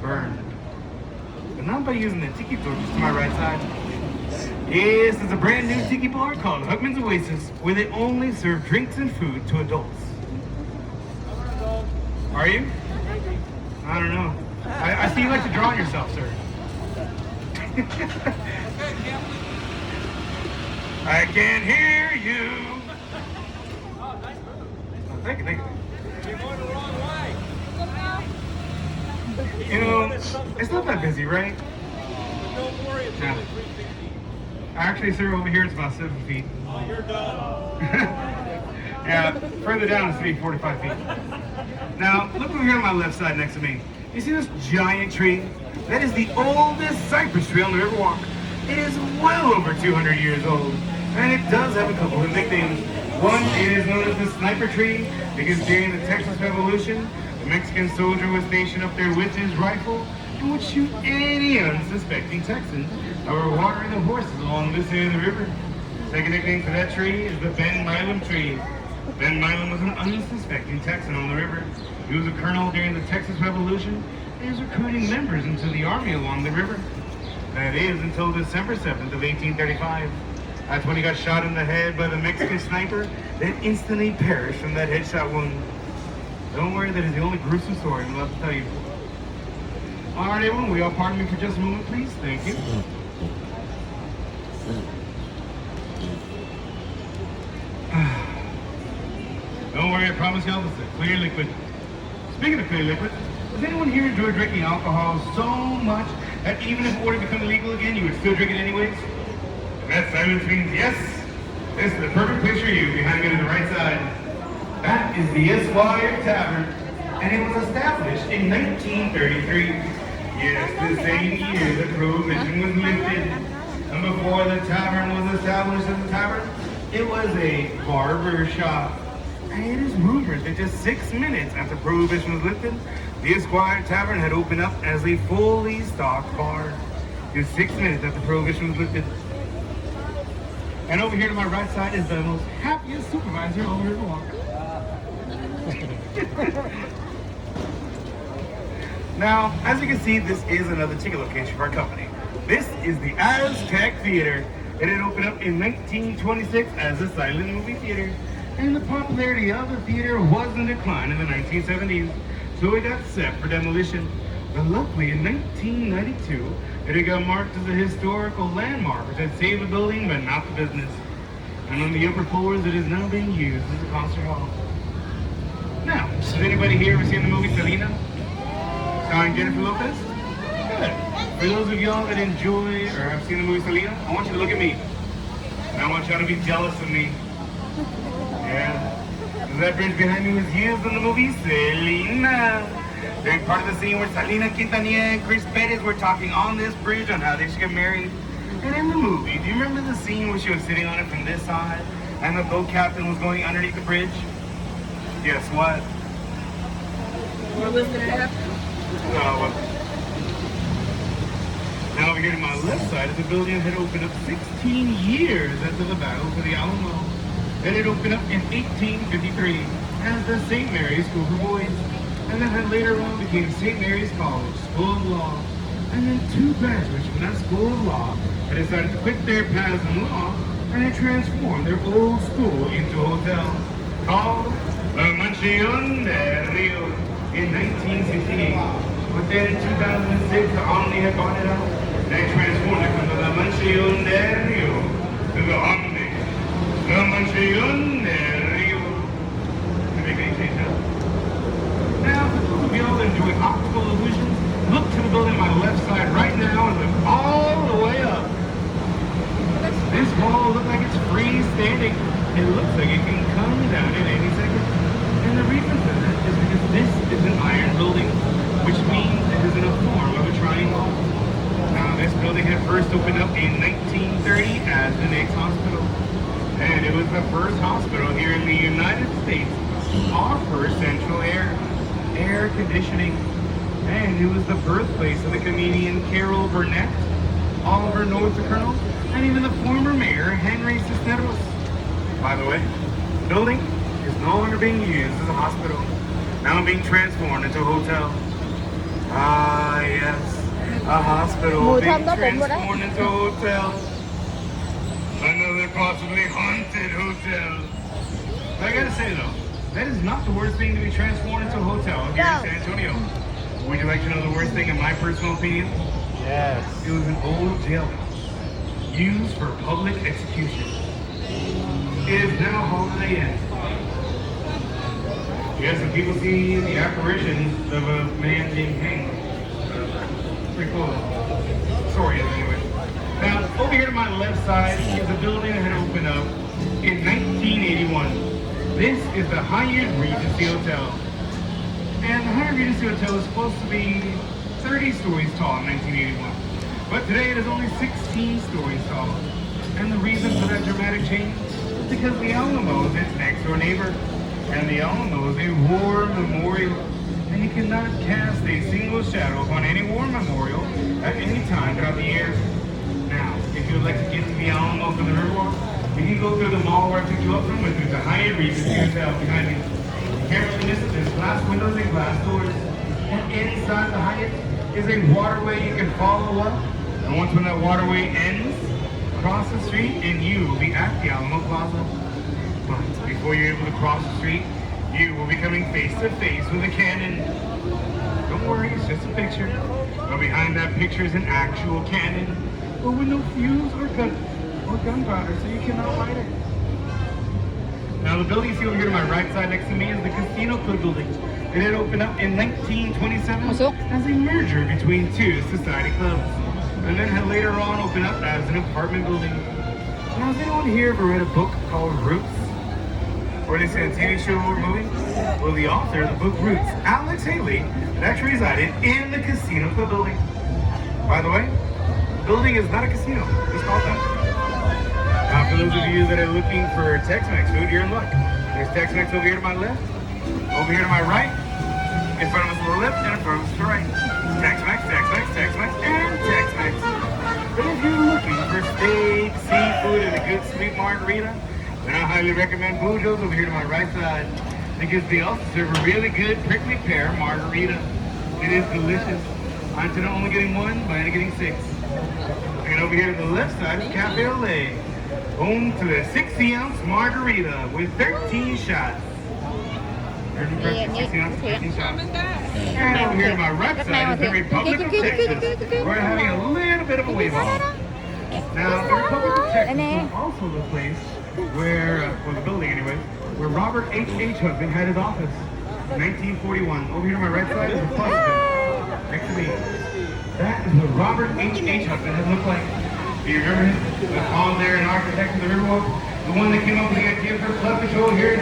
burned. But not by using the tiki torches to my right side. Yes, it's a brand new tiki bar called Hugman's Oasis, where they only serve drinks and food to adults. Are you? I don't know. I see you like to draw on yourself, sir. I can't hear you. Oh, thank you, thank you. You're going the wrong way. You know, it's not that busy, right? Don't worry, it's only 3 feet deep. Actually, sir, over here it's about 7 feet. Oh, you're done. Yeah, further down it's maybe 45 feet. Now, look over here on my left side next to me. You see this giant tree? That is the oldest cypress tree on the Riverwalk. It is well over 200 years old, and it does have a couple of nicknames. One, it is known as the sniper tree, because during the Texas Revolution, the Mexican soldier was stationed up there with his rifle and would shoot any unsuspecting Texan that were watering the horses along this side of the river. Second nickname for that tree is the Ben Milam tree. Ben Milam was an unsuspecting Texan on the river. He was a colonel during the Texas Revolution and was recruiting members into the army along the river. That is until December 7th of 1835. That's when he got shot in the head by the Mexican sniper that instantly perished from that headshot wound. Don't worry, that is the only gruesome story I'm allowed to tell you. All right, everyone, will you all pardon me for just a moment, please? Thank you. Don't worry, I promise y'all this is a clear liquid. Speaking of clear liquid, does anyone here enjoy drinking alcohol so much that even if it were to become illegal again, you would still drink it anyways? That silence means yes. This is the perfect place for you, behind me to the right side. That is the Esquire Tavern, and it was established in 1933. Yes, the same year that Prohibition was lifted. And before the tavern was established as a tavern, it was a barber shop. And it is rumored that just 6 minutes after Prohibition was lifted, the Esquire Tavern had opened up as a fully stocked bar. Just 6 minutes after Prohibition was lifted. And over here to my right side is the most happiest supervisor on the Riverwalk. Now, as you can see, this is another ticket location for our company. This is the Aztec Theater. It had opened up in 1926 as a silent movie theater. And the popularity of the theater was in decline in the 1970s, so it got set for demolition. But luckily, in 1992, it had got marked as a historical landmark, which had saved the building, but not the business. And on the upper floors, it is now being used as a concert hall. Now, has anybody here ever seen the movie Selena? Starring Jennifer Lopez? Good. For those of y'all that enjoy or have seen the movie Selena, I want you to look at me. And I want y'all to be jealous of me. Yeah. That bridge behind me was used in the movie Selena. During part of the scene where Selena Quintanilla and Chris Perez were talking on this bridge on how they should get married. And in the movie, do you remember the scene where she was sitting on it from this side and the boat captain was going underneath the bridge? Guess what? What was going to happen? Now over here to my left side of the building had opened up 16 years after the battle for the Alamo. Then it opened up in 1853 as the St. Mary's School for Boys. And then had later on became St. Mary's College, School of Law. And then 2 graduates from that School of Law had decided to quit their paths in law and had transformed their old school into a hotel called the Mansion del Rio in 1968. But then in 2006, the Omni had bought it out. They transformed it from the Mansion del Rio to the Omni. The Mansion del Rio. Can make any change now? Now, for those of y'all that enjoy optical illusions, look to the building on my left side right now and look all the way up. This wall looks like it's freestanding. It looks like it can come down at any second. And the reason for that is because this is an iron building, which means it is in a form of a triangle. Now, this building had first opened up in 1930 as the Nate's Hospital. And it was the first hospital here in the United States to offer central air conditioning. And it was the birthplace of the comedian Carol Burnett, Oliver North Colonel, and even the former mayor, Henry Cisneros. By the way, the building is no longer being used as a hospital, now being transformed into a hotel. Ah, a hospital Mùi being thơm đó bụng rồi đấy. transformed into a hotel. Another possibly haunted hotel. But I gotta say though, that is not the worst thing to be transformed into a hotel here in San Antonio. Would you like to know the worst thing in my personal opinion? Yes. It was an old jailhouse used for public execution. It is now Holiday Inn. Yes, and people see the apparitions of a man being hanged. Pretty cool. Sorry, anyway. Now, over here to my left side is a building that had opened up in 1981. This is the Hyatt Regency Hotel. And the Hyatt Regency Hotel was supposed to be 30 stories tall in 1981. But today it is only 16 stories tall. And the reason for that dramatic change is because the Alamo is its next door neighbor. And the Alamo is a war memorial. And you cannot cast a single shadow upon any war memorial at any time throughout the year. Now, if you would like to get to the Alamo from the Riverwalk, you can go through the mall where I picked you up from, which is the Hyatt Regency Hotel behind me. You can't really miss it. There's glass windows and glass doors. And inside the Hyatt is a waterway you can follow up. And once when that waterway ends, cross the street and you will be at the Alamo Plaza. But before you're able to cross the street, you will be coming face to face with a cannon. Don't worry, it's just a picture. But behind that picture is an actual cannon, but with no fuse or gunpowder, so you cannot light it. Now the building you see over here to my right side next to me is the Casino Club building. It had opened up in 1927 as a merger between two society clubs, and then had later on opened up as an apartment building. Now, has anyone here ever read a book called Roots? Or they say a TV show or movie? Well, the author of the book Roots, Alex Haley, had actually resided in the Casino Club building. By the way, the building is not a casino, it's called that. Now, for those of you that are looking for Tex-Mex food, you're in luck. There's Tex-Mex over here to my left, over here to my right, in front of us to the left, and in front of us to the right. Tex-Mex, Tex-Mex, Tex-Mex, and Tex-Mex. But if you're looking for steak, seafood, and a good sweet margarita, then I highly recommend Bujo's over here to my right side, because they also serve a really good prickly pear margarita. It is delicious. I'm today only getting one, but I'm getting 6. And over here to the left side is Cafe Olay, home to the 60-ounce margarita with 13 shots. 16 ounces, 13 shots. And over here to my right side is the Republic of Texas. We're having a little bit of a wave off. Now, the Republic of Texas was also the place where, well, the building anyway, where Robert H. Hudson had his office in 1941. Over here to my right side is the President, next to me. That is what Robert H. Hudson had looked like. Do you remember him? The tall there, an architect of the Riverwalk? The one that came up with the idea for a club to show here.